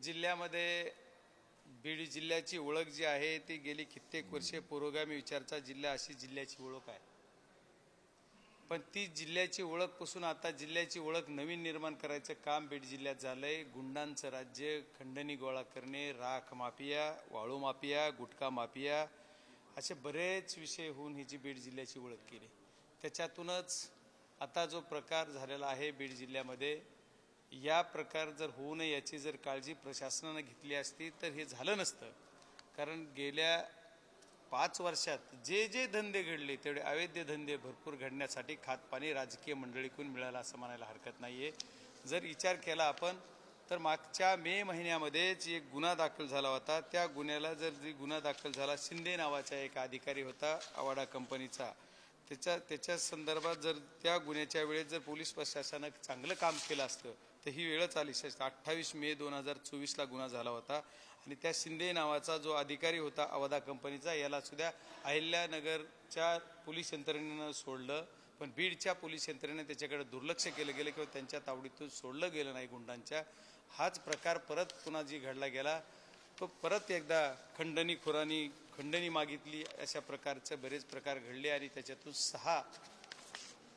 जिल्ह्यामध्ये बीड जिल्ह्याची ओळख जी आहे ती गेली कित्येक वर्षे पुरोगामी विचारचा जिल्हा अशी जिल्ह्याची ओळख आहे। पण ती जिल्ह्याची ओळख पासून आता जिल्ह्याची ओळख नवीन निर्माण करायचं काम बीड जिल्ह्यात झालंय। गुंडांचं राज्य, खंडणी गोळा करणे, राख माफिया, वाळू माफिया, गुटखा माफिया असे बरेच विषय होऊन ही जी बीड जिल्ह्याची ओळख केली। त्याच्यातूनच आता जो प्रकार झालेला आहे बीड जिल्ह्यामध्ये, या प्रकार जर होऊ नये याची जर काळजी प्रशासनाने घेतली असती तर हे झालं नसतं। कारण गेल्या 5 वर्षात जे जे धंदे घडले तेवढे अवैध धंदे भरपूर घडण्यासाठी खातपाणी राजकीय मंडळीकडून मिळालं असं म्हणायला हरकत नाहीये। जर विचार केला आपण तर मागच्या मे महिन्यामध्येच एक गुन्हा दाखल झाला होता। त्या गुन्ह्याला जर गुन्हा दाखल झाला, शिंदे नावाचा एक अधिकारी होता अवाडा कंपनीचा, त्याच्या संदर्भात जर त्या गुन्ह्याच्या वेळेस जर पोलीस प्रशासनाने चांगलं काम केलं असतं तर ही वेळच आली। 28 मे 2024ला गुन्हा झाला होता आणि त्या शिंदे नावाचा जो अधिकारी होता अवाडा कंपनीचा, याला सुद्धा अहिल्यानगरच्या पोलीस यंत्रणेनं सोडलं, पण बीडच्या पोलीस यंत्रणेने त्याच्याकडे दुर्लक्ष केलं गेलं किंवा त्यांच्या तावडीतून सोडलं गेलं नाही गुंडांच्या। हाच प्रकार परत पुन्हा जी घडला गेला तो परत एकदा खंडणी मागितली, अशा प्रकारचे बरेच प्रकार घडले आणि त्याच्यातून 6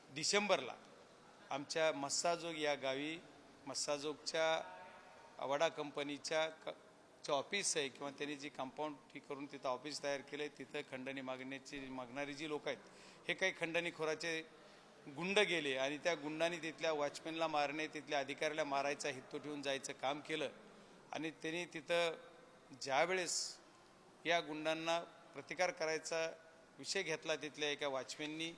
डिसेंबरला आमच्या मस्साजोग या गावी, मस्साजोगच्या अवाडा कंपनीच्या ऑफिस आहे किंवा त्यांनी जी कंपाऊंड करून तिथं ऑफिस तयार केलं आहे, तिथं खंडणी मागणारी जी लोक आहेत हे काही खंडणीखोराचे गुंड गेले आणि त्या गुंडांनी तिथल्या वॉचमॅनला मारणे, तिथल्या अधिकाऱ्याला मारायचा हेतू ठेवून जायचं काम केलं। आणि त्यांनी तिथं ज्यावेळेस या गुंडांना प्रतिकार करायचा विषय घेतला तिथल्या एका वॉचमॅननी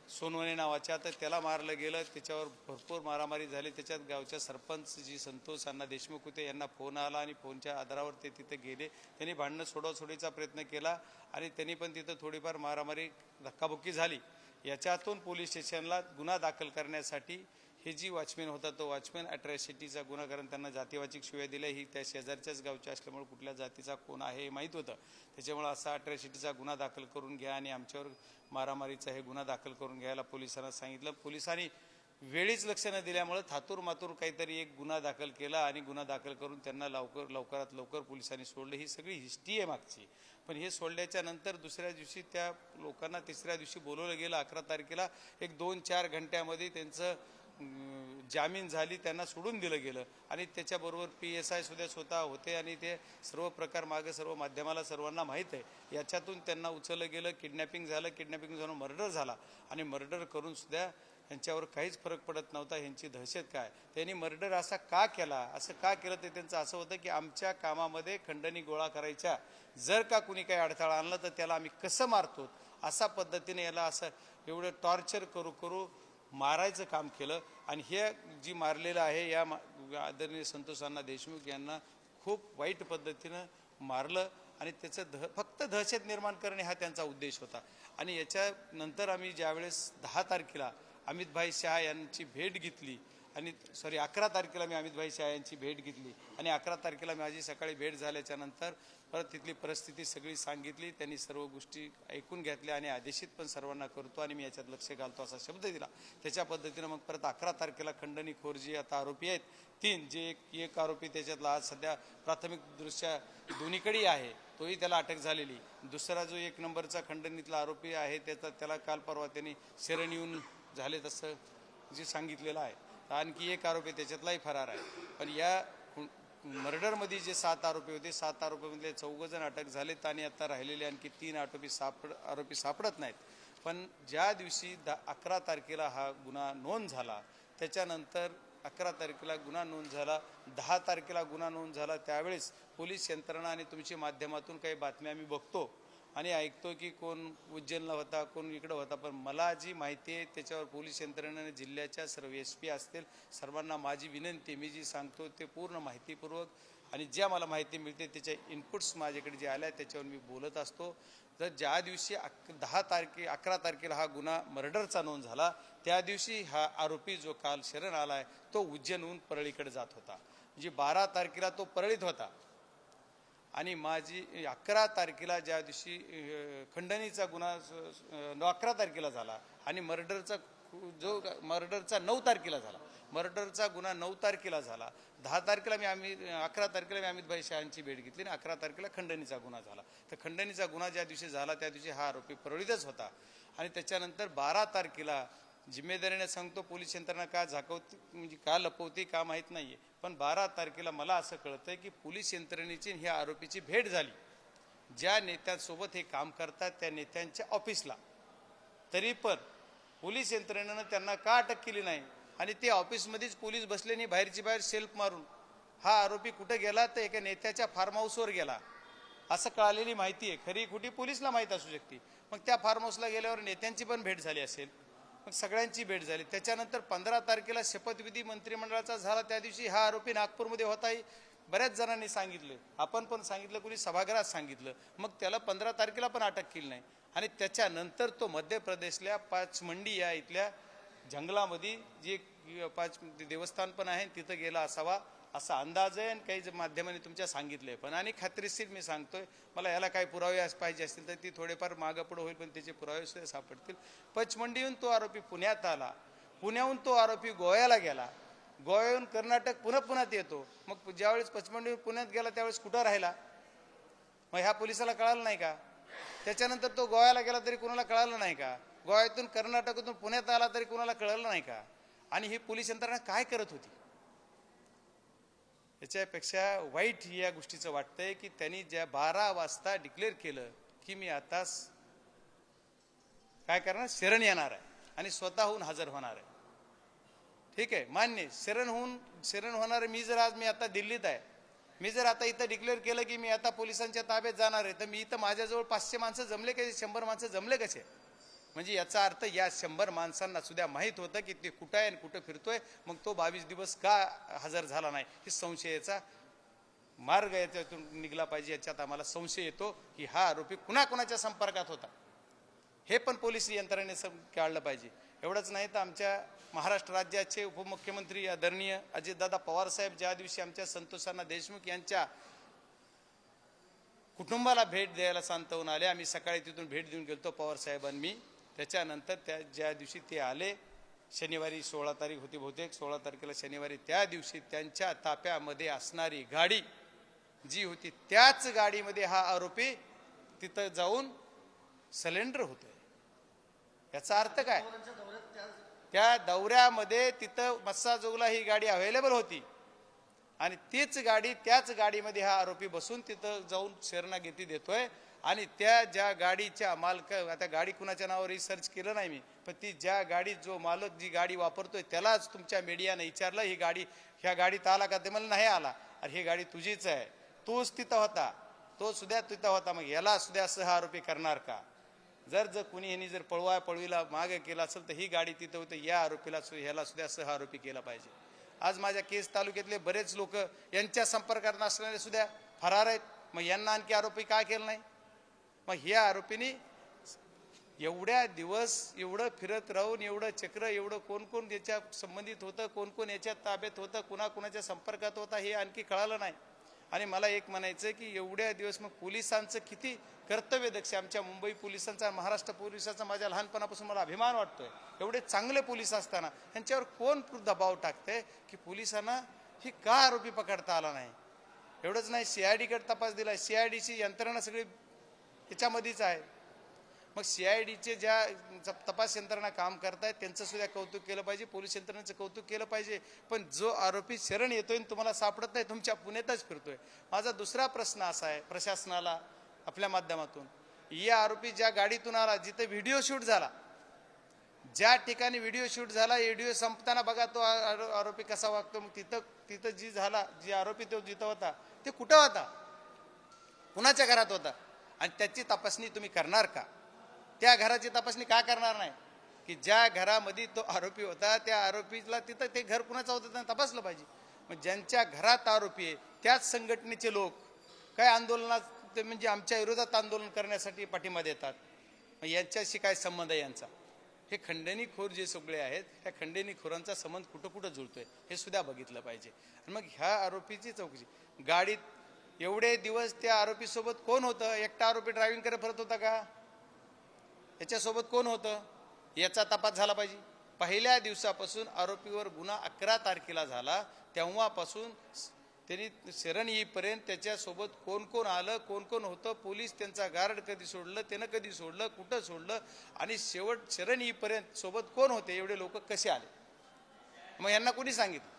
सोनवणे नावाच्या, तर त्याला मारलं गेलं, त्याच्यावर भरपूर मारामारी झाली। त्याच्यात गावच्या सरपंच जी संतोष अण्णा देशमुख होते यांना फोन आला आणि फोनच्या आधारावर ते तिथे गेले। त्यांनी भांडणं सोडवासोडीचा प्रयत्न केला आणि त्यांनी पण तिथं थोडीफार मारामारी धक्काबुक्की झाली। याच्यातून पोलीस स्टेशनला गुन्हा दाखल करण्यासाठी हे जी वॉचमॅन होता तो वॉचमॅन अट्रॅसिटीचा गुन्हा, कारण त्यांना जातीवाचक शिव्या दिल्या, ही त्या शेजारच्याच गावच्या असल्यामुळे कुठल्या जातीचा कोण आहे हे माहीत होतं। त्याच्यामुळे असा अट्रॅसिटीचा गुन्हा दाखल करून घ्या आणि आमच्यावर मारामारीचा हे गुन्हा दाखल करून घ्यायला पोलिसांना सांगितलं। पोलिसांनी वेळीच लक्ष न दिल्यामुळे थातूर मातूर काहीतरी एक गुन्हा दाखल केला आणि गुन्हा दाखल करून त्यांना लवकरात लवकर पोलिसांनी सोडलं। ही सगळी हिस्ट्री आहे मागची। पण हे सोडल्याच्या नंतर दुसऱ्या दिवशी त्या लोकांना तिसऱ्या दिवशी बोलवलं गेलं 11 तारखेला। एक 2-4 घंट्यामध्ये त्यांचं जामीन झाली, त्यांना सोडून दिलं गेलं आणि त्याच्याबरोबर PSI सुद्धा स्वतः होते आणि ते सर्व प्रकार मागे सर्व माध्यमाला सर्वांना माहीत आहे। याच्यातून त्यांना उचललं गेलं, किडनॅपिंग झालं, किडनॅपिंग झालं, मर्डर झाला आणि मर्डर करून सुद्धा यांच्यावर काहीच फरक पडत नव्हता। यांची दहशत काय, त्यांनी मर्डर असा का केला, असं का केलं ते त्यांचं असं होतं की आमच्या कामामध्ये खंडणी गोळा करायच्या जर का कुणी काही अडथळा आणला तर त्याला आम्ही कसं मारतो अशा पद्धतीने याला असं एवढं टॉर्चर करू मारायचं काम केलं। आणि हे जी मारलेलं आहे या आदरणीय संतोष अण्णा देशमुख यांना खूप वाईट पद्धतीनं मारलं आणि त्याचं फक्त दहशत निर्माण करणे हा त्यांचा उद्देश होता। आणि याच्यानंतर आम्ही ज्यावेळेस 10 तारखेला अमितभाई शहा यांची भेट घेतली आणि 11 तारखेला मी अमितभाई शहा यांची भेट घेतली आणि 11 तारखेला माझी सकाळी भेट झाल्याच्या नंतर परत तिथली परिस्थिती सगळी सांगितली। त्यांनी सर्व गोष्टी ऐकून घेतल्या आणि आदेशित पण सर्वांना करतो आणि मी याच्यात लक्ष घालतो असा शब्द दिला। त्याच्या पद्धतीनं मग परत 11 तारखेला खंडणीखोर जे आता आरोपी आहेत 3, जे एक आरोपी त्याच्यातला आज सध्या प्राथमिक दृष्ट्या दोन्हीकडे आहे, तोही त्याला अटक झालेली। दुसरा जो 1 नंबरचा खंडणीतला आरोपी आहे त्याला काल परवा त्यांनी शरण येऊन झाले तसं जे सांगितलेलं आहे। आणखी एक आरोपी त्याच्यातलाही फरार आहे। पण या मर्डरमध्ये जे 7 आरोपी होते, 7 आरोपीमधले 14 जण अटक झालेत आणि आता राहिलेले आणखी 3 आरोपी सापडत नाहीत। पण ज्या दिवशी 11 तारखेला हा गुन्हा नोंद झाला, त्याच्यानंतर 11 तारखेला गुन्हा नोंद झाला, 10 तारखेला गुन्हा नोंद झाला, त्यावेळेस पोलीस यंत्रणा आणि तुमच्या माध्यमातून काही बातम्या मी बघतो आणि ऐकतो की कोण उज्जैनला होता, कोण इकडं होता, पण मला जी माहिती आहे त्याच्यावर पोलीस यंत्रणेने जिल्ह्याच्या सर्व SP असतील सर्वांना माझी विनंती, मी जी सांगतो ते पूर्ण माहितीपूर्वक आणि ज्या मला माहिती मिळते त्याच्या इनपुट्स माझ्याकडे जे आल्या त्याच्यावर मी बोलत असतो। तर ज्या दिवशी 11 तारखेला हा गुन्हा मर्डरचा नोंद झाला त्या दिवशी हा आरोपी जो काल शरण आला आहे तो उज्जैनहून परळीकडे जात होता। म्हणजे 12 तारखेला तो परळीत होता आणि माझी 11 तारखेला ज्या दिवशी खंडणीचा गुन्हा 11 तारखेला झाला आणि मर्डरचा 9 तारखेला झाला। मर्डरचा गुन्हा 9 तारखेला झाला, 10 तारखेला 11 तारखेला मी अमित भाई शहांची भेट घेतली आणि 11 तारखेला खंडणीचा गुन्हा झाला. तर खंडणीचा गुन्हा ज्या दिवशी झाला त्या दिवशी हा आरोपी परळीतच होता. आणि त्याच्यानंतर 12 तारखेला जिम्मेदारीने सांगतो, पोलीस यंत्रणा का झाकवती म्हणजे का लपवती का माहीत नाहीये, पण 12 तारखेला मला असं कळतंय की पोलीस यंत्रणेची ह्या आरोपीची भेट झाली. ज्या नेत्यांसोबत हे काम करतात त्या नेत्यांच्या ऑफिसला. तरी पण पोलीस यंत्रणेनं त्यांना का अटक केली नाही आणि ते ऑफिसमध्येच पोलीस बसले नाही, बाहेरची बाहेर सेल्फ मारून. हा आरोपी कुठे गेला तर एका नेत्याच्या फार्म हाऊसवर गेला असं कळालेली माहिती आहे. खरी खोटी पोलीसला माहीत असू शकते. मग त्या फार्म हाऊसला गेल्यावर नेत्यांची पण भेट झाली असेल, मग सगळ्यांची भेट झाली. त्याच्यानंतर 15 तारखेला शपथविधी मंत्रिमंडळाचा झाला, त्या दिवशी हा आरोपी नागपूरमध्ये होताही बऱ्याच जणांनी सांगितलं, आपण पण सांगितलं, कोणी सभागृहात सांगितलं. मग त्याला 15 तारखेला पण अटक केली नाही. आणि त्याच्यानंतर तो मध्य प्रदेशल्या पाचमंडी या इथल्या जंगलामध्ये जे पाच देवस्थान पण आहे तिथं गेला असावा असा अंदाज आहे. आणि काही माध्यमांनी तुमच्या सांगितलंय पण, आणि खात्रीशीर मी सांगतोय, मला याला काही पुरावे पाहिजे असतील तर ती थोडेफार मागं पुढं होईल, पण त्याचे पुरावे सुद्धा सापडतील. पचमंडीहून तो आरोपी पुण्यात आला, पुण्याहून तो आरोपी गोव्याला गेला, गोव्याहून कर्नाटक पुण्यात येतो. मग ज्यावेळेस पचमंडीहून पुण्यात गेला त्यावेळेस कुठं राहिला, मग ह्या पोलिसाला कळालं नाही का? त्याच्यानंतर तो गोव्याला गेला तरी कुणाला कळालं नाही का? गोव्यातून कर्नाटकातून पुण्यात आला तरी कुणाला कळलं नाही का? आणि ही पोलीस यंत्रणा काय करत होती? याच्यापेक्षा वाईट या गोष्टीचं वाटतंय की त्यांनी ज्या 12 वाजता डिक्लेअर केलं की मी आता काय करणार, शरण येणार आहे आणि स्वतःहून हजर होणार आहे. ठीक आहे, मान्य, शरण होणार. मी आता दिल्लीत आहे, मी जर आता इथं डिक्लेअर केलं की मी आता पोलिसांच्या ताब्यात जाणार आहे, तर मी इथं माझ्याजवळ 500 माणसं जमले कसे, 100 माणसं जमले कसे? म्हणजे याचा अर्थ या 100 माणसांना सुद्धा माहीत होतं की ते कुठं आहे आणि कुठं फिरतोय. मग तो 22 दिवस का हजर झाला नाही, ही संशयाचा मार्ग याच्यातून निघला पाहिजे. याच्यात आम्हाला संशय येतो की हा आरोपी कुणाकुणाच्या संपर्कात होता, हे पण पोलीस यंत्रणेने काढलं पाहिजे. एवढंच नाही तर आमच्या महाराष्ट्र राज्याचे उपमुख्यमंत्री आदरणीय अजितदादा पवार साहेब ज्या दिवशी आमच्या संतोषांना देशमुख यांच्या कुटुंबाला भेट द्यायला सांतवून आले, आम्ही सकाळी तिथून भेट देऊन गेलतो पवार साहेबांनी. त्याच्यानंतर ज्या दिवशी ते आले, शनिवारी 16 तारीख होती बहुतेक, 16 तारखेला शनिवारी, त्या दिवशी त्यांच्या ताफ्यामध्ये असणारी गाडी जी होती त्याच गाडीमध्ये हा आरोपी तिथं जाऊन सरेंडर होतोय. याचा अर्थ काय? त्या दौऱ्यामध्ये तिथं मस्साजोगला ही गाडी अवेलेबल होती आणि तीच गाडी, त्याच गाडीमध्ये हा आरोपी बसून तिथं जाऊन शरणागती देतोय. आणि त्या ज्या गाडीच्या मालक, आता गाडी कुणाच्या नावावर सर्च केलं नाही मी, पण ती ज्या गाडी जो मालक जी गाडी वापरतोय त्यालाच तुमच्या मीडियाने विचारलं, ही गाडी ह्या गाडीत आला का? ते मला नाही आला. अरे ही गाडी तुझीच आहे, तोच तिथं होता, तो सुद्धा तिथं होता, मग याला सुद्धा असं हा आरोपी करणार का? जर कुणी ह्यांनी जर पळवीला मागे केला असेल तर ही गाडी तिथं होतं, या आरोपीला ह्याला सुद्धा असं हा आरोपी केला पाहिजे. आज माझ्या केस तालुक्यातले बरेच लोक यांच्या संपर्कात नसणारे सुद्धा फरार आहेत. मग यांना आणखी आरोपी काय केलं नाही? मग ह्या आरोपीने एवढ्या दिवस एवढं फिरत राहून, एवढं चक्र, एवढं कोण कोण याच्या संबंधित होतं, कोण कोण याच्या ताब्यात होतं, कुणाकुणाच्या संपर्कात होता, हे आणखी कळालं नाही. आणि मला एक म्हणायचं की एवढ्या दिवस मग पोलिसांचं किती कर्तव्य दक्ष, आमच्या मुंबई पोलिसांचा, महाराष्ट्र पोलिसांचा माझ्या लहानपणापासून मला अभिमान वाटतोय. एवढे चांगले पोलीस असताना यांच्यावर कोण दबाव टाकतंय की पोलिसांना ही का आरोपी पकडता आला नाही? एवढंच नाही, CID कडे तपास दिला, CIDची यंत्रणा सगळी त्याच्यामध्येच आहे. मग CIDचे ज्या तपास यंत्रणा काम करतायत त्यांचं सुद्धा कौतुक केलं पाहिजे, पोलीस यंत्रणेचं कौतुक केलं पाहिजे. पण जो आरोपी शरण येतोय तुम्हाला सापडत नाही, तुमच्या पुण्यातच फिरतोय. माझा दुसरा प्रश्न असा आहे प्रशासनाला आपल्या माध्यमातून, या आरोपी ज्या गाडीतून आला, जिथे व्हिडिओ शूट झाला, ज्या ठिकाणी व्हिडिओ शूट झाला, व्हिडिओ संपताना बघा तो आरोपी कसा वागतो. मग तिथं जी आरोपी तो जिथं होता ते कुठं होता, कुणाच्या घरात होता, आणि त्याची तपासणी तुम्ही करणार का? त्या घराची तपासणी का करणार नाही की ज्या घरामध्ये तो आरोपी होता त्या आरोपीला तिथं ते घर कुणाचं होतं त्यांना तपासलं पाहिजे. मग ज्यांच्या घरात आरोपी आहे त्याच संघटनेचे लोक काय आंदोलनात म्हणजे आमच्या विरोधात आंदोलन करण्यासाठी पाठिंबा देतात. मग यांच्याशी काय संबंध आहे यांचा? हे खंडणीखोर जे सगळे आहेत त्या खंडणीखोरांचा संबंध कुठं कुठं जुळतोय हे सुद्धा बघितलं पाहिजे. आणि मग ह्या आरोपीची चौकशी, गाडीत एवढे दिवस त्या आरोपीसोबत कोण होतं? एकटा आरोपी ड्रायव्हिंग करत फिरत होता का? याच्यासोबत कोण होतं याचा तपास झाला पाहिजे. पहिल्या दिवसापासून आरोपीवर गुन्हा 11 तारखेला झाला तेव्हापासून त्यांनी शरण येईपर्यंत त्याच्यासोबत कोण कोण आलं, कोण कोण होतं, पोलीस त्यांचा गार्ड कधी सोडलं, त्यानं कधी सोडलं, कुठं सोडलं, आणि शेवट शरण येईपर्यंत सोबत कोण होते, एवढे लोक कसे आले, मग यांना कोणी सांगितलं?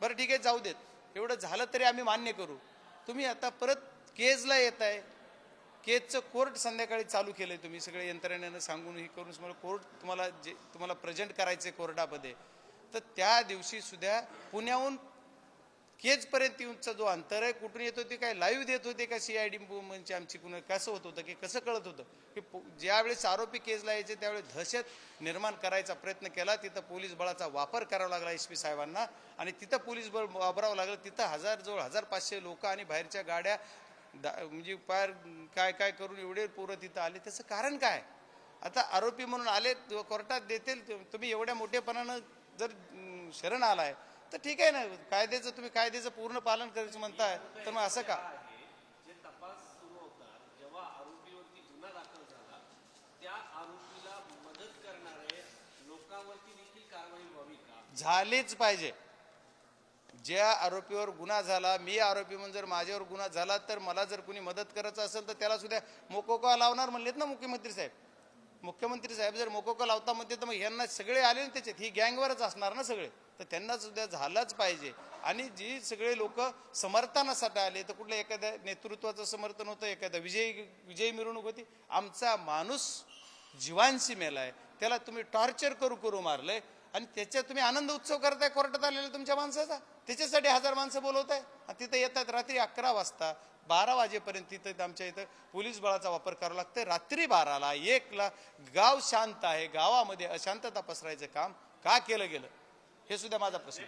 बरं ठीक आहे, जाऊ देत, एवढं झालं तरी आम्ही मान्य करू. तुम्ही आता परत केजला येत आहे. केजचं कोर्ट संध्याकाळी चालू केलंय, तुम्ही सगळे यंत्रणेनं सांगून हे करून मला कोर्ट तुम्हाला प्रेझेंट करायचे कोर्टामध्ये. तर त्या दिवशी सुद्धा पुण्याहून केजपर्यंत येऊनचा जो अंतर आहे, कुठून येत होते, काय लाईव्ह देत होते का CID म्हणजे आमची कुणा कसं होत होतं की कसं कळत होतं की ज्यावेळेस आरोपी केजला यायचे त्यावेळेस दहशत निर्माण करायचा प्रयत्न केला. तिथं पोलीस बळाचा वापर करावा लागला SP साहेबांना, आणि तिथं पोलीस बळ वापरावं लागलं. तिथं जवळ 1500 लोक आणि बाहेरच्या गाड्या म्हणजे पार काय काय करून एवढे पोरं तिथं आले. त्याचं कारण काय? आता आरोपी म्हणून आले, कोर्टात देतील. तुम्ही एवढ्या मोठेपणानं जर शरण आलाय तर ठीक आहे ना, तुम्ही कायद्याचं पूर्ण पालन करायचं म्हणताय, तर मग असं का? जे तपास सुरू होता, जेव्हा आरोपीवरती गुन्हा दाखल झाला, त्या आरोपीला मदत करणारे लोकांवरती देखील कारवाई व्हावी का? झालीच पाहिजे. ज्या आरोपीवर गुन्हा झाला, मी आरोपी म्हणून जर माझ्यावर गुन्हा झाला तर मला जर कुणी मदत करायचं असेल तर त्याला सुद्धा मोकोका लावणार म्हणलेत ना मुख्यमंत्री साहेब. मुख्यमंत्री साहेब जर मोकोका लावता म्हणते तर मग यांना सगळे आले ना त्याच्यात, ही गँगवरच असणार ना सगळे, तर त्यांना सुद्धा झालंच पाहिजे. आणि जी सगळे लोक समर्थनासाठी आले, तर कुठल्या एखाद्या नेतृत्वाचं समर्थन होतं, एखाद्या विजयी मिरवणूक होती. आमचा माणूस जीवांशी मेलाय, त्याला तुम्ही टॉर्चर करू मारलंय, आणि त्याच्यात तुम्ही आनंद उत्सव करताय कोर्टात आलेल्या तुमच्या माणसाचा. त्याच्यासाठी 1000 माणसं बोलवताय, आणि तिथं येतात रात्री 11 वाजता 12 वाजेपर्यंत. तिथं आमच्या इथं पोलीस बळाचा वापर करावा लागतंय. रात्री 12ला 1ला गाव शांत आहे, गावामध्ये अशांतता पसरायचं काम का केलं गेलं, हे सुद्धा माझा प्रश्न.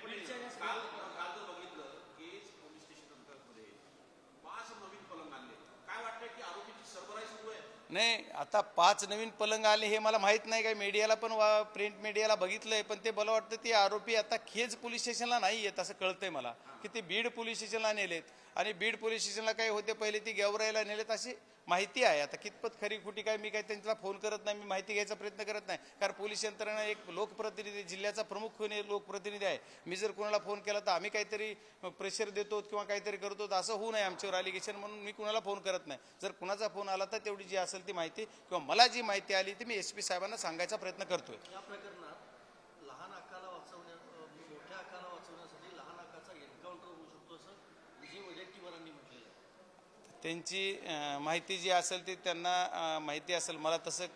नाही, आता 5 नवीन पलंग आले हे मला माहित नाही. काय मीडियाला पण प्रिंट मीडियाला बघितलंय, पण ते मला वाटतं ते आरोपी आता खेज पोलीस स्टेशनला नाही येत असं कळतंय मला, की ते बीड पोलीस स्टेशनला नेलेत. आणि बीड पोलीस स्टेशनला काय होते, पहिले ती गेवराईला नेलेत अशी माहिती आहे. आता कितपत खरी खोटी काय मी काय त्यांना फोन करत नाही, मी माहिती घ्यायचा प्रयत्न करत नाही, कारण पोलीस यंत्रणा एक लोकप्रतिनिधी, जिल्ह्याचा प्रमुख लोकप्रतिनिधी आहे. मी जर कोणाला फोन केला तर आम्ही काहीतरी प्रेशर देतो किंवा काहीतरी करतो, असं होऊ नये आमच्यावर अलिगेशन, म्हणून मी कुणाला फोन करत नाही. जर कुणाचा फोन आला तर तेवढी जी असेल ती माहिती किंवा मला जी माहिती आली ती मी SP साहेबांना सांगायचा प्रयत्न करतोय. या प्रकरणात लहान आकाला मोठ्या आकाला वाचवण्यासाठी लहान आकाचा एन्काउंटर होऊ शकतो असं विजय वडेट्टीवारांनी म्हटलेलं आहे. त्यांची माहिती जी असेल ती त्यांना माहिती असेल. मला तसं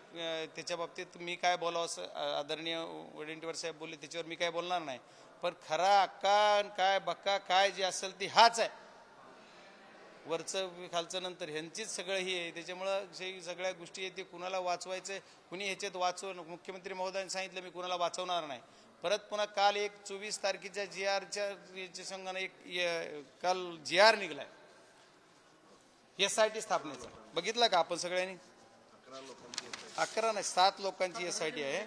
त्याच्या बाबतीत मी काय बोलावं असं आदरणीय वडेट्टीवार साहेब बोलले त्याच्यावर मी काय बोलणार नाही. पण खरा अक्का काय बक्का काय जे असेल ती हाच आहे, वरचं खालचं नंतर ह्यांचीच सगळं ही आहे. त्याच्यामुळं जे सगळ्या गोष्टी आहेत ते कुणाला वाचवायचं, कुणी ह्याच्यात मुख्यमंत्री महोदयांनी सांगितलं मी कुणाला वाचवणार नाही. परत पुन्हा काल 24 तारखेच्या GRच्या संघाने काल GR निघलाय SIT स्थापनेचा. बघितलं का आपण सगळ्यांनी? 11 नाही 7 लोकांची SIT आहे.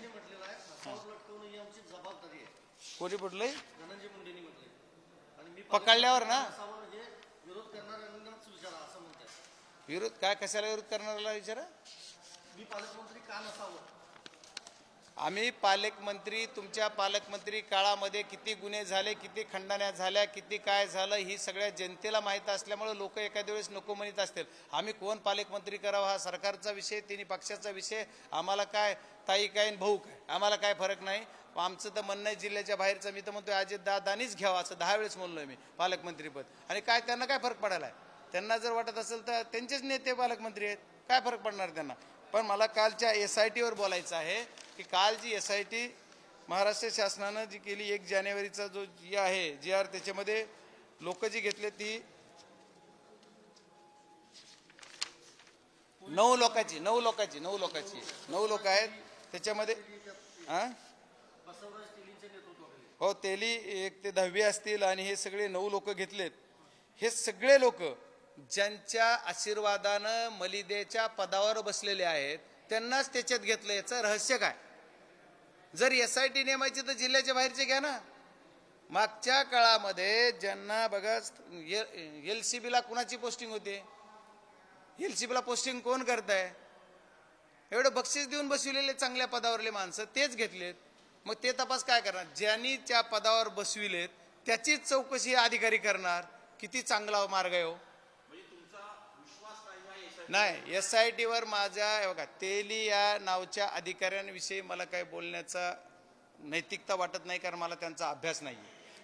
कोणी म्हटलंय? पकडल्यावर ना विरोध काय, कशाला विरोध करणाऱ्याला विचारा. मी पालकमंत्री का नसावं? आम्ही पालकमंत्री, तुमच्या पालकमंत्री काळामध्ये किती गुन्हे झाले, किती खंडण्या झाल्या, किती काय झालं ही सगळ्या जनतेला माहीत असल्यामुळे लोक एखाद्या वेळेस नको म्हणत असतील. आम्ही कोण पालकमंत्री करावा हा सरकारचा विषय, तिन्ही पक्षाचा विषय. आम्हाला काय ताई काय भाऊ काय आम्हाला काय फरक नाही. आमचं तर म्हणणं आहे जिल्ह्याच्या बाहेरचं, मी तर म्हणतोय अजितदादांनीच घ्यावा असं 10 वेळेस म्हणलोय मी पालकमंत्रीपद. आणि काय त्यांना काय फरक पडायला आहे? त्यांना जर वाटत असेल तर त्यांचेच नेते पालकमंत्री आहेत, काय फरक पडणार त्यांना. पण मला कालच्या SITवर बोलायचं आहे की काल जी SIT महाराष्ट्र शासनानं जी केली 1 जानेवारीचा जो जी आहे GR, त्याच्यामध्ये लोक जी घेतले ती 9 लोक आहेत त्याच्यामध्ये. हो, तेली 1 ते 10वी असतील आणि हे सगळे 9 लोक घेतलेत. हे सगळे लोक ज्यांच्या आशीर्वादानं मलिदेच्या पदावर बसलेले आहेत त्यांनाच त्याच्यात घेतलं. याचं रहस्य काय? जर SIT नेमायची तर जिल्ह्याच्या बाहेरचे घ्या ना. मागच्या काळामध्ये ज्यांना बघा LCBला कुणाची पोस्टिंग होते, LCBला पोस्टिंग कोण करताय? एवढं बक्षीस देऊन बसविलेले चांगल्या पदावरले माणसं तेच घेतलेत. मग ते तपास काय करणार? ज्यांनी त्या पदावर बसविलेत त्याचीच चौकशी अधिकारी करणार. किती चांगला मार्ग आहे हो. म्हणजे तुमचा विश्वास नाही आहे नाही, SIT वर माझ्या हे बघा, तेली या नावच्या अधिकाऱ्यांविषयी मला काही बोलण्याचा नैतिकता वाटत नाही, कारण मला त्यांचा अभ्यास नाही.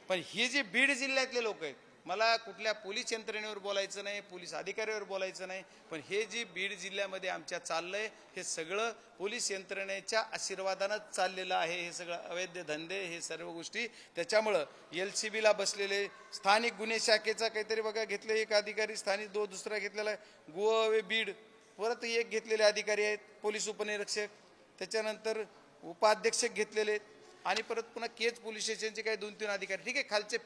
पण ही जी बीड जिल्ह्यातले लोक आहेत, मला कुठल्या पोलीस यंत्रणेवर बोलायचं नाही, पोलीस अधिकाऱ्यावर बोलायचं नाही, पण हे जी बीड जिल्ह्यामध्ये आमच्या चाललंय हे सगळं पोलीस यंत्रणेच्या आशीर्वादानंच चाललेलं आहे. हे सगळं अवैध धंदे, हे सर्व गोष्टी. त्याच्यामुळं LCBला बसलेले स्थानिक गुन्हे शाखेचा काहीतरी बघा घेतले एक अधिकारी, स्थानिक दुसरा घेतलेला आहे गोवा बीड, परत एक घेतलेले अधिकारी आहेत पोलीस उपनिरीक्षक, त्याच्यानंतर उपाध्यक्षक घेतलेले आहेत, आणि परत पुन्हा केज पोलीस स्टेशनचे काही 2-3 अधिकारी. ठीक आहे, खालचे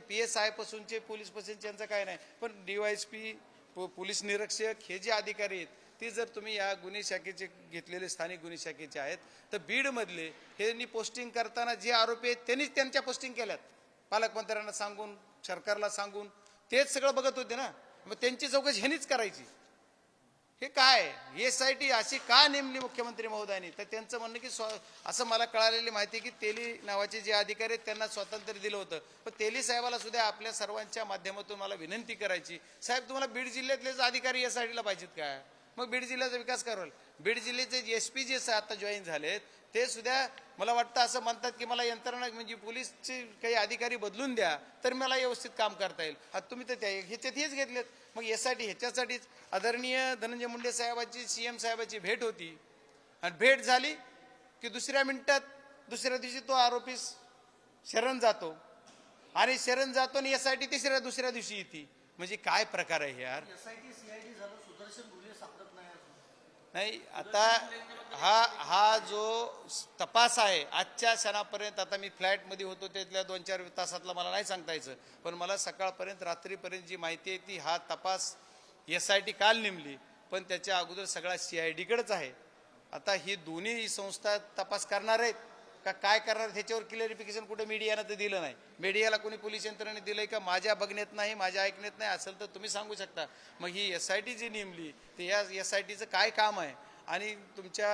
PSI पासूनचे पोलीस पासूनचे यांचं काय नाही, पण DYSP पोलीस निरीक्षक हे जे अधिकारी आहेत ते जर तुम्ही या गुन्हे शाखेचे घेतलेले स्थानिक गुन्हे शाखेचे आहेत, तर बीडमधले हे पोस्टिंग करताना जे आरोपी आहेत त्यांनीच त्यांच्या पोस्टिंग केल्यात, पालकमंत्र्यांना सांगून, सरकारला सांगून. तेच सगळं बघत होते ना. मग त्यांची चौकशी ह्यांनीच करायची. हे काय SIT अशी का नेमली मुख्यमंत्री महोदयांनी? तर त्यांचं म्हणणं की असं मला कळालेली माहिती की तेली नावाचे जे अधिकारी आहेत त्यांना स्वातंत्र्य दिलं होतं. पण तेली साहेबाला सुद्धा आपल्या सर्वांच्या माध्यमातून मला विनंती करायची, साहेब तुम्हाला बीड जिल्ह्यातलेच अधिकारी SITला पाहिजेत काय? मग बीड जिल्ह्याचा विकास कराल. बीड जिल्ह्याचे SP जे आता जॉईन झालेत ते सुद्धा मला वाटतं असं म्हणतात की मला यंत्रणा म्हणजे पोलीसचे काही अधिकारी बदलून द्या तर मला व्यवस्थित काम करता येईल. आता तुम्ही तर ह्याच्यात हेच घेतलेत. मग SIT ह्याच्यासाठीच आदरणीय धनंजय मुंडे साहेबांची CM साहेबाची भेट होती, आणि भेट झाली की दुसऱ्या मिनिटात दुसऱ्या दिवशी तो आरोपी शरण जातो, आणि शरण जातो आणि SIT दुसऱ्या दिवशी येते. म्हणजे काय प्रकार आहे यार? SIT CID झालं, सुदर्शन गुन्हे सापडत नाही. नाही, आता हा जो तपास आहे आजच्या क्षणापर्यंत, आता मी फ्लॅटमध्ये होतो त्यातल्या 2-4 तासातला मला नाही सांगता यायचं, पण मला सकाळपर्यंत रात्रीपर्यंत जी माहिती आहे ती हा तपास SIT काल नेमली, पण त्याच्या अगोदर सगळा CIDकडेच आहे. आता ही दोन्ही संस्था तपास करणार आहेत का काय करणार ह्याच्यावर क्लिअरिफिकेशन कुठे मीडियानं तर दिलं नाही. मीडियाला कोणी पोलीस यंत्रणेने दिलंय का? माझ्या बघण्यात नाही, माझ्या ऐकण्यात नाही. असेल तर तुम्ही सांगू शकता. मग ही SIT जी नेमली तर या SITचं काय काम आहे आणि तुमच्या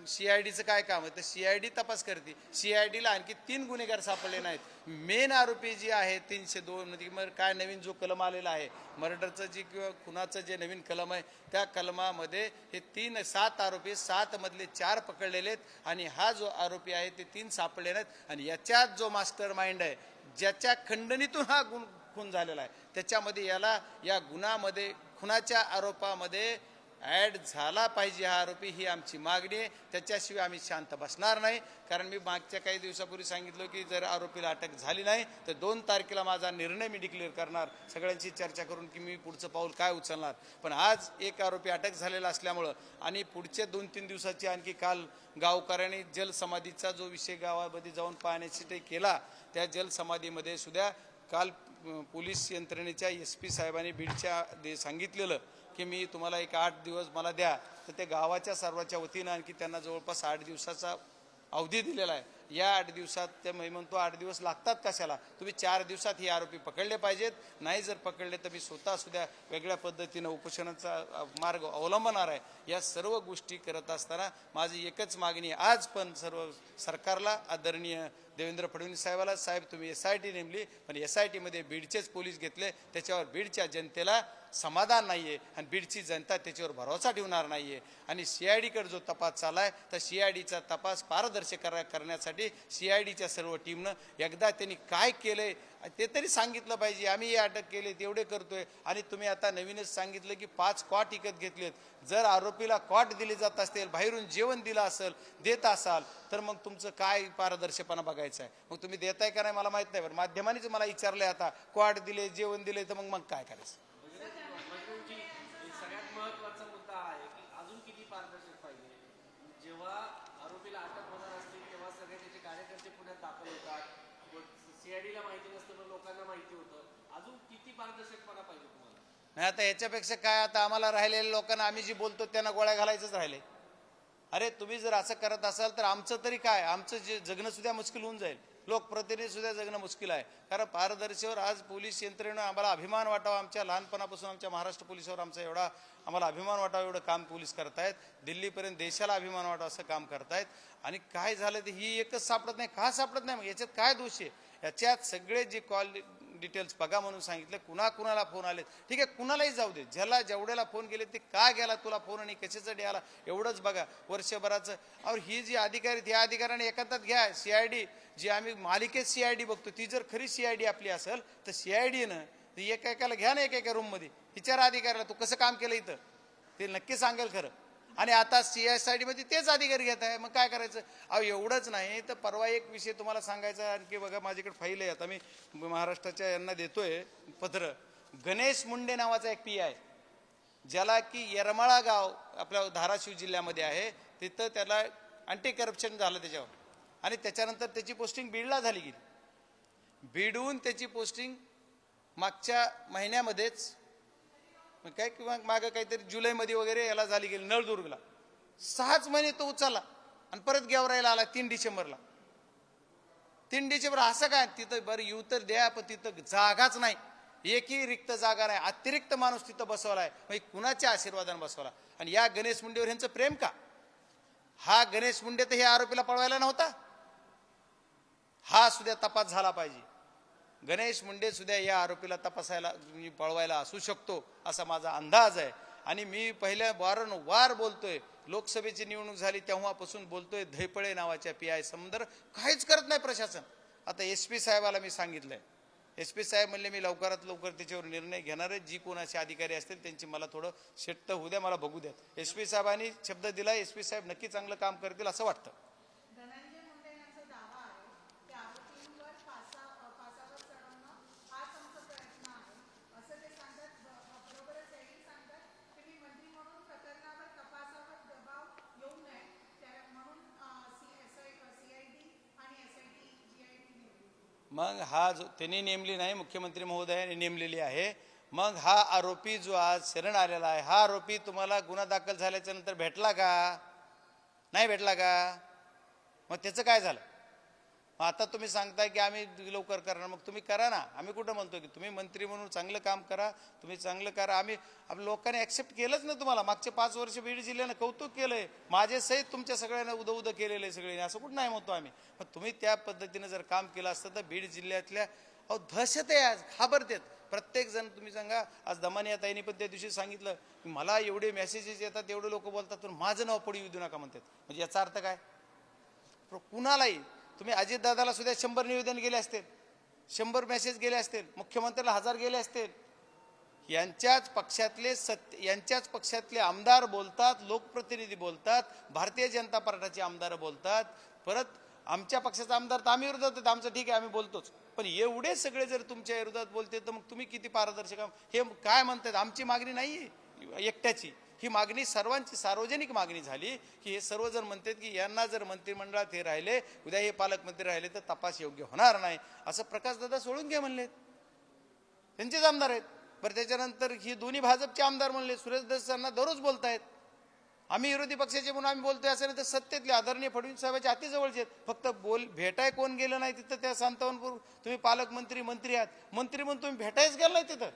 CIDचं काय काम आहे? तर CID तपास करते. CIDला आणखी 3 गुन्हेगार सापडले नाहीत. मेन आरोपी जे आहे 302 मध्ये मग काय नवीन जो कलम आलेला आहे मर्डरचं जे किंवा खुनाचं जे नवीन कलम आहे त्या कलमामध्ये हे 7 आरोपी, 7 मधले 4 पकडलेले आहेत, आणि हा जो आरोपी आहे ते 3 सापडले नाहीत. आणि याच्यात जो मास्टर माइंड आहे ज्याच्या खंडणीतून हा खून झालेला आहे त्याच्यामध्ये याला या गुन्ह्यामध्ये खुनाच्या आरोपामध्ये ॲड झाला पाहिजे हा आरोपी, ही आमची मागणी आहे. त्याच्याशिवाय आम्ही शांत बसणार नाही. कारण मी मागच्या काही दिवसापूर्वी सांगितलं की जर आरोपीला अटक झाली नाही तर 2 तारखेला माझा निर्णय मी डिक्लेअर करणार, सगळ्यांची चर्चा करून की मी पुढचं पाऊल काय उचलणार. पण आज एक आरोपी अटक झालेला असल्यामुळं आणि पुढच्या 2-3 दिवसाची आणखी काल गावकऱ्यांनी जलसमाधीचा जो विषय गावामध्ये जाऊन पाहण्यासाठी केला, त्या जलसमाधीमध्ये सुद्धा काल पोलीस यंत्रणेच्या SP साहेबांनी बीडच्या सांगितलेलं की मी तुम्हाला एक 8 दिवस मला द्या, तर ते गावाच्या सर्वांच्या वतीनं आणखी त्यांना जवळपास 8 दिवसाचा अवधी दिलेला आहे. या 8 दिवसात ते मी म्हणतो 8 दिवस लागतात कशाला, तुम्ही 4 दिवसात हे आरोपी पकडले पाहिजेत. नाही जर पकडले तर मी स्वतः सुद्धा वेगळ्या पद्धतीनं उपोषणाचा मार्ग अवलंबणार आहे. या सर्व गोष्टी करत असताना माझी एकच मागणी आहे आज पण सर्व सरकारला, आदरणीय देवेंद्र फडणवीस साहेबाला, साहेब तुम्ही SIT नेमली पण SITमध्ये बीडचेच पोलीस घेतले, त्याच्यावर बीडच्या जनतेला समाधान नाहीये आणि बीडची जनता त्याच्यावर भरोसा ठेवणार नाहीये. आणि CIDकडे जो तपास चाललाय तर CIDचा तपास पारदर्शक करण्यासाठी CIDच्या सर्व टीमनं एकदा त्यांनी काय केलंय ते तरी सांगितलं पाहिजे. आम्ही हे अटक केले तेवढे करतोय, आणि तुम्ही आता नवीनच सांगितलं की 5 कॉट विकत घेतलेत. जर आरोपीला कॉट दिले जात असतील, बाहेरून जेवण दिलं असेल, देत असाल, तर मग तुमचं काय पारदर्शकपणा बघायचं आहे? मग तुम्ही देताय का नाही मला माहित नाही, पण माध्यमांनीच मला विचारलंय आता कॉट दिले, जेवण दिले, तर मग काय करायचं? सगळ्यात महत्वाचा मुद्दा आहे की अजून किती पारदर्शक पाहिजे. जेव्हा आरोपीला अटक होणार असते तेव्हा सगळे त्याचे कार्यकर्ते पुण्यात दाखल होतात, CIDला माहिती नसतं पण लोकांना माहिती होतं. अजून किती पारदर्शकपणा पाहिजे तुम्हाला? नाही, आता याच्यापेक्षा काय, आता आम्हाला राहिलेल्या लोकांना आम्ही जी बोलतो त्यांना गोळ्या घालायचंच राहिले. अरे तुम्ही जर असं करत असाल तर आमचं तरी काय, आमचं जे जगणं सुद्धा मुश्किल होऊन जाईल. लोकप्रतिनिधी सुद्धा जगणं मुश्किल आहे. कारण पारदर्शकवर आज पोलीस यंत्रणेनं आम्हाला अभिमान वाटावा, आमच्या लहानपणापासून आमच्या महाराष्ट्र पोलिसावर आमचा एवढा आम्हाला अभिमान वाटावा एवढं काम पोलीस करतायत. दिल्लीपर्यंत देशाला अभिमान वाटावा असं काम करतायत. आणि काय झालं ते ही एकच सापडत नाही. का सापडत नाही? मग याच्यात काय दोष आहे? याच्यात सगळे जे कॉल डिटेल्स बघा म्हणून सांगितलं. कुणाला फोन आले, ठीक आहे, कुणालाही जाऊ दे, ज्याला जेवढ्याला फोन केले ते का गेला तुला फोन आणि कशासाठी आला एवढंच बघा. वर्षभराचं और ही जी अधिकारी आहेत, या अधिकाऱ्याने एकांतात घ्या. CID जी आम्ही मालिकेत CID बघतो, ती जर खरी CID आपली असेल तर CIDनं ती एकाला घ्या ना, एका रूममध्ये विचारा अधिकाऱ्याला तू कसं काम केलं इथं, ते नक्की सांगेल खरं. आणि आता CSID मध्ये तेच अधिकारी घेत आहे. मग काय करायचं? अहो एवढंच नाही तर परवा एक विषय तुम्हाला सांगायचा आणखी बघा. माझ्याकडे फाईल आहे, आता मी महाराष्ट्राच्या यांना देतोय पत्र. गणेश मुंडे नावाचा एक PI ज्याला की येरमाळा गाव आपल्या धाराशिव जिल्ह्यामध्ये आहे, तिथं त्याला अँटी करप्शन झालं त्याच्यावर. आणि त्याच्यानंतर त्याची पोस्टिंग बीडला झाली गेली. बीडहून त्याची पोस्टिंग मागच्या महिन्यामध्येच काय किंवा मागं काहीतरी जुलैमध्ये वगैरे याला झाली गेली नळदुर्गला. 6च महिने तो उचलला आणि परत गेवरायला आला 3 डिसेंबरला. 3 डिसेंबर असं काय? तिथं बरं येऊ तर द्या, पण तिथं जागाच नाही, एकही रिक्त जागा नाही. अतिरिक्त माणूस तिथं बसवलाय. म्हणजे कुणाच्या आशीर्वादाने बसवला? आणि या गणेश मुंडेवर यांचं प्रेम का? हा गणेश मुंडे तर हे आरोपीला पळवायला नव्हता. हा सुद्धा तपास झाला पाहिजे. गणेश मुंडे सुद्धा या आरोपीला तपासायला पळवायला असू शकतो असा माझा अंदाज आहे. आणि मी पहिल्या वारंवार बोलतोय, लोकसभेची निवडणूक झाली तेव्हापासून बोलतोय, धैपळे नावाच्या PI समंदर काहीच करत नाही प्रशासन. आता SP साहेबाला मी सांगितलंय. SP साहेब म्हणले मी लवकरात लवकर त्याच्यावर निर्णय घेणार आहे. जी कोणाचे अधिकारी असतील त्यांची मला थोडं शेट्ट होऊ द्या, मला बघू द्या. SP साहेबांनी शब्द दिला. SP साहेब नक्की चांगलं काम करतील असं वाटतं. धनंजय मुंडे यांचा दावा आहे की आरोपींवर फासावर चढवणं हाच आमचा प्रयत्न आहे असं ते सांगतात. बरोबरच हेही सांगतात की मी मंत्री म्हणून प्रकरणावर तपासावर दबाव येऊ नये म्हणून CID आणि SIT GIT नेमली. मग हा जो त्यांनी नेमली नाही, मुख्यमंत्री महोदयाने नेमलेली आहे. मग हा आरोपी जो आज शरण आलेला आहे, हा आरोपी तुम्हाला गुन्हा दाखल झाल्याच्या नंतर भेटला का? नाही भेटला का? मग त्याचं काय झालं? मग आता तुम्ही सांगताय की आम्ही लवकर करणार. मग तुम्ही करा ना. आम्ही कुठं म्हणतो की तुम्ही मंत्री म्हणून चांगलं काम करा, तुम्ही चांगलं करा. आम्ही आपल्या लोकांनी ॲक्सेप्ट केलंच ना तुम्हाला. मागचे 5 वर्ष बीड जिल्ह्यानं कौतुक केलंय, माझे सहित तुमच्या सगळ्यांना उदं केलेलं आहे सगळे, असं कुठं नाही म्हणतो आम्ही. पण तुम्ही त्या पद्धतीनं जर काम केलं असतं तर बीड जिल्ह्यातल्या दहशत आहे, आज घाबरतेत प्रत्येक जण. तुम्ही सांगा, आज दमानिया ताईंनी पण त्या दिवशी सांगितलं की मला एवढे मेसेजेस येतात, एवढे लोक बोलतात, पण माझं नाव पुढे येऊ देऊ नका म्हणतात. म्हणजे याचा अर्थ काय? कुणालाही तुम्ही अजितदादाला सुद्धा 100 निवेदन गेले असतील, 100 मेसेज गेले असतील, मुख्यमंत्र्याला 1000 गेले असतील. यांच्याच पक्षातले आमदार बोलतात, लोकप्रतिनिधी बोलतात, भारतीय जनता पार्टीचे आमदार बोलतात. परत आमच्या पक्षाचा आमदार तर आम्ही विरोधात आहेत, आमचं ठीक आहे आम्ही बोलतोच. पण एवढे सगळे जर तुमच्या विरोधात बोलते तर मग तुम्ही किती पारदर्शक? हे काय म्हणतात? आमची मागणी नाही एकट्याची, ही मागणी सर्वांची सार्वजनिक मागणी झाली की हे सर्वजण म्हणतात की यांना जर मंत्रिमंडळात हे राहिले, उद्या हे पालकमंत्री राहिले तर तपास योग्य होणार नाही असं प्रकाशदादा सोळुंखे म्हणले. त्यांचेच आमदार आहेत. बरं त्याच्यानंतर ही दोन्ही भाजपचे आमदार म्हणले, सुरेश दसांना दररोज बोलतायत. आम्ही विरोधी पक्षाचे म्हणून आम्ही बोलतोय असं नाही तर सत्तेतले आदरणीय फडणवीस साहेबांच्या अति जवळचे आहेत. फक्त भेटाय कोण गेलं नाही तिथं त्या सांत्वनपूर. तुम्ही पालकमंत्री मंत्री आहात, मंत्री म्हणून तुम्ही भेटायच गेलं नाही तिथं.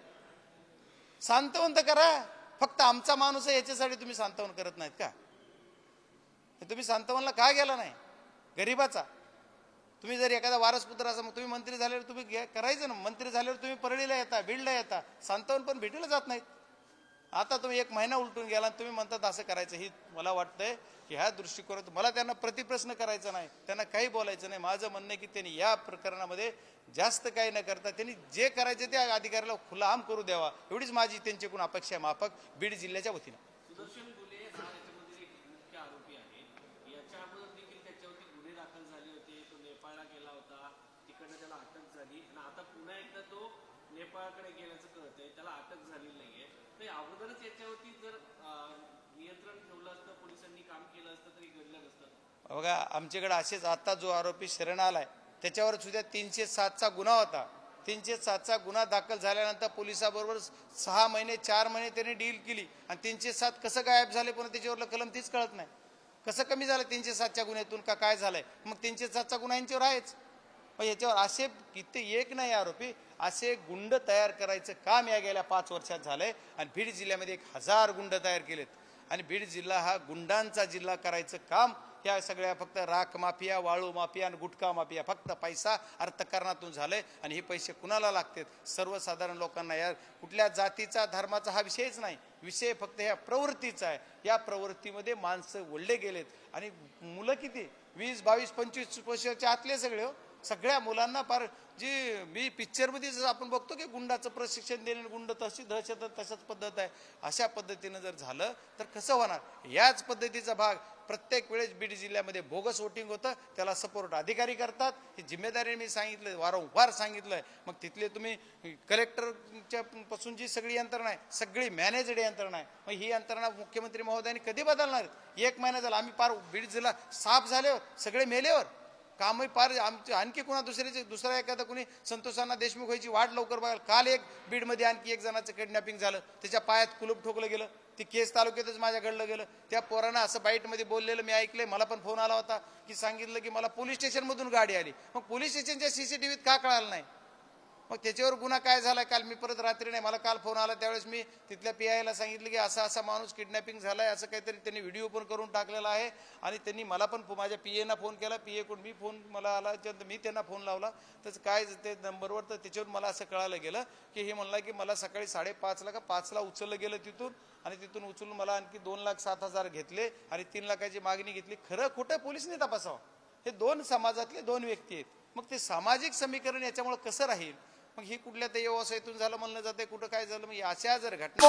सांत्वन तर करा. फक्त आमचा माणूस आहे याच्यासाठी तुम्ही सांत्वन करत नाहीत का? तुम्ही सांत्वनला का गेला नाही? गरीबाचा तुम्ही जर एखादा वारसपुत्र असा, मग तुम्ही मंत्री झाल्यावर तुम्ही करायचं ना. मंत्री झाल्यावर तुम्ही परळीला येता, बीडला येता, सांत्वन पण भेटीला जात नाहीत. आता तुम्ही 1 महिना उलटून गेला आणि तुम्ही म्हणतात असं करायचं. ही मला वाटतंय की ह्या दृष्टिकोनात मला त्यांना प्रतिप्रश्न करायचा नाही, त्यांना काही बोलायचं नाही. माझं म्हणणं आहे की त्यांनी या प्रकरणामध्ये जास्त काही न करता त्यांनी जे करायचे ते अधिकाऱ्याला खुलाम करू द्यावा, एवढीच माझी त्यांच्याकडून अपेक्षा आहे माफक बीड जिल्ह्याच्या वतीनं. सुदर्शन गुले हा याच्यामध्ये एक मुख्य आरोपी आहे. याच्या अगोदर देखील त्याच्यावरती गुन्हे दाखल झाले होते. तो नेपाळला गेला होता, तिकडनं त्याला अटक झाली आणि आता पुन्हा एकदा तो नेपाळकडे गेल्याचं कळतंय, त्याला अटक झालेली नाहीये. तर अगोदरच याच्यावरती जर नियंत्रण ठेवलं असतं, पोलिसांनी काम केलं असतं तरी घडलं नसतं. बघा आमच्याकडे असेच आता जो आरोपी शरण आलाय त्याच्यावर सुद्धा 307चा गुन्हा होता. 307चा गुन्हा दाखल झाल्यानंतर पोलिसाबरोबर 6 महिने 4 महिने त्यांनी डील केली आणि 307 कसं गायब झाले पण त्याच्यावरलं कलम तीच कळत नाही. कसं कमी झालं 307च्या गुन्ह्यातून का काय झालंय? मग 307चा गुन्हा यांच्यावर आहेच. मग याच्यावर असे किती एक नाही आरोपी, असे गुंड तयार करायचं काम या गेल्या 5 वर्षात झालंय. आणि बीड जिल्ह्यामध्ये 1000 गुंड तयार केलेत. आणि बीड जिल्हा हा गुंडांचा जिल्हा करायचं काम ह्या सगळ्या फक्त राख माफिया, वाळू माफिया आणि गुटखा माफिया, फक्त पैसा अर्थकारणातून झालंय. आणि हे पैसे कुणाला लागतात? सर्वसाधारण लोकांना. या कुठल्या जातीचा धर्माचा हा विषयच नाही, विषय फक्त ह्या प्रवृत्तीचा आहे. या प्रवृत्तीमध्ये माणसं ओढले गेलेत. आणि मुलं किती 20, 22, 25 वर्षाच्या आतले सगळे हो. सगळ्या मुलांना फार जी मी पिक्चरमध्ये जसं आपण बघतो की गुंडाचं प्रशिक्षण देणे, गुंड तशी दहशत तशाच पद्धत आहे. अशा पद्धतीनं जर झालं तर कसं होणार? याच पद्धतीचा भाग प्रत्येक वेळेस बीड जिल्ह्यामध्ये बोगस वोटिंग होतं, त्याला सपोर्ट अधिकारी करतात. ही जिम्मेदारी मी सांगितलं, वारंवार सांगितलंय. मग तिथले तुम्ही कलेक्टरच्या पासून जी सगळी यंत्रणा आहे, सगळी मॅनेजड यंत्रणा आहे. मग ही यंत्रणा मुख्यमंत्री महोदयांनी कधी बदलणार? 1 महिना झाला, आम्ही पार बीड जिल्हा साफ झाल्यावर, सगळे मेल्यावर कामही पार आमचे. आणखी कुणा दुसरा एखादा कुणी संतोषांना देशमुख व्हायची वाट लवकर बघाल. काल एक बीडमध्ये आणखी एक जणाचं किडनॅपिंग झालं, त्याच्या पायात कुलूप ठोकलं गेलं. ती केस तालुक्यातच माझ्या घडलं गेलं. त्या पोरानं असं बाईटमध्ये बोललेलं मी ऐकलंय. मला पण फोन आला होता की सांगितलं की मला पोलीस स्टेशनमधून गाडी आली. मग पोलीस स्टेशनच्या CCTVत का कळालं नाही? मग त्याच्यावर गुन्हा काय झाला? काल मी परत रात्री नाही, मला काल फोन आला, त्यावेळेस मी तिथल्या PIला सांगितलं की असा असा माणूस किडनॅपिंग झालाय, असं काहीतरी त्यांनी व्हिडिओ पण करून टाकलेला आहे. आणि त्यांनी मला पण माझ्या PAना फोन केला, PA कडून मी फोन मला आला, मी त्यांना फोन लावला. तर काय ते नंबरवर, तर त्याच्यावर मला असं कळालं गेलं की हे म्हणलं की मला सकाळी 5:30 का 5ला उचललं गेलं तिथून. आणि तिथून उचलून मला आणखी 2,07,000 घेतले आणि 3 लाखाची मागणी घेतली. खरं खोटं पोलिसने तपासावं. हे 2 समाजातले 2 व्यक्ती आहेत. मग ते सामाजिक समीकरण याच्यामुळे कसं राहील? मग ही कुठल्या तरी व्यवसायातून झालं म्हणलं जाते, कुठं काय झालं? मग अशा जर घटना